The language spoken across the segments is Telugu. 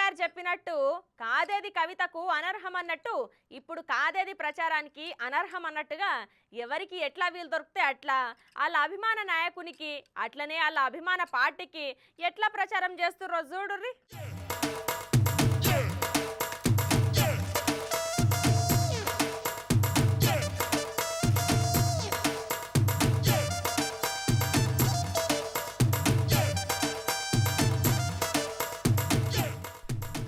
కేసీఆర్ చెప్పినట్టు కాదేది కవితకు అనర్హం అన్నట్టు ఇప్పుడు కాదేది ప్రచారానికి అనర్హం అన్నట్టుగా ఎవరికి ఎట్లా వీలు దొరికితే అట్లా వాళ్ళ అభిమాన నాయకునికి అట్లనే వాళ్ళ అభిమాన పార్టీకి ఎట్లా ప్రచారం చేస్తుర్రో చూడుర్రి.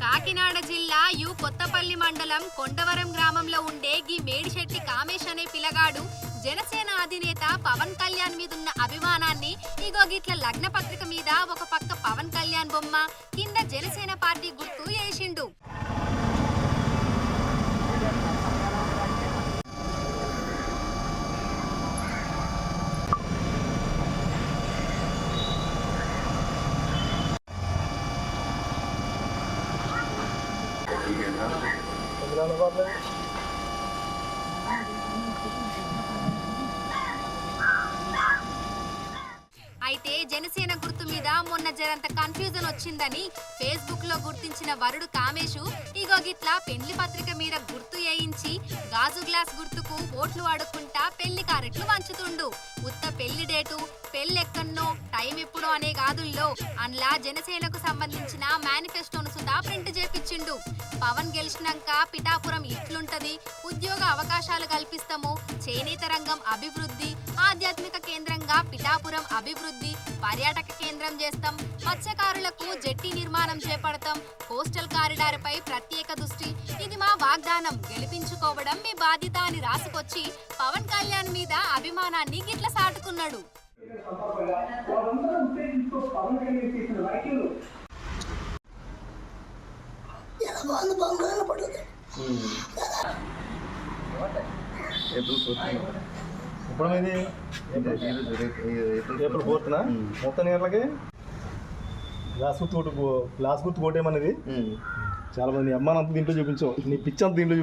కాకినాడ జిల్లా యు కొత్తపల్లి మండలం కొండవరం గ్రామంలో ఉండే గీ మేడిశెట్టి కామేష్ అనే పిల్లగాడు జనసేన అధినేత పవన్ కళ్యాణ్ మీదున్న అభిమానాన్ని ఇగో గిట్ల లగ్న పత్రిక మీద ఒక పక్క పవన్ కళ్యాణ్ బొమ్మ కింద జనసేన పార్టీ గుర్తు వేసిండు. అయితే జనసేన గుర్తు మీద మొన్న జరంత కన్ఫ్యూజన్ వచ్చిందని ఫేస్బుక్ లో గుర్తించిన వరుడు కామేషు ఇగో గిట్లా పెళ్లి పత్రిక మీద గుర్తు వేయించి గాజు గ్లాస్ గుర్తుకు ఓట్లు అడుక్కుంటా పెళ్లి కారెట్లు వంచుతుండు. ఉత్త పెళ్లి డేటు, పెళ్ళెక్కన్నో, టైం ఎప్పుడో అనే గాదుల్లో అందులో జనసేనకు సంబంధించిన మేనిఫెస్టోను సుతా ప్రింట్ చేపించిండు. పవన్ గెలిచినాక పిఠాపురం ఇట్లుంటది, ఉద్యోగ అవకాశాలు కల్పిస్తాము, చేనేత రంగం అభివృద్ధి, ఆధ్యాత్మిక కేంద్రంగా పిఠాపురం అభివృద్ధి, పర్యాటక కేంద్రం చేస్తాం, మత్స్యకారులకు జెట్టి నిర్మాణం చేపడతాం, కోస్టల్ కారిడార్ పై ప్రత్యేక దృష్టి, ఇది మా వాగ్దానం, గెలిపించుకోవడం మీ బాధ్యత అని రాసుకొచ్చి పవన్ కళ్యాణ్ మీద అభిమానాన్ని గిట్ల సాటుకున్నాడు. ఇప్పుడు ఇది ఏప్రిల్ 4th మొత్తం నీళ్ళకి గ్లాస్ గుర్తు కొట్టేమనేది చాలా మంది అమ్మానంత దీంట్లో చూపించావు, నీ పిచ్చి అంత దీంట్లో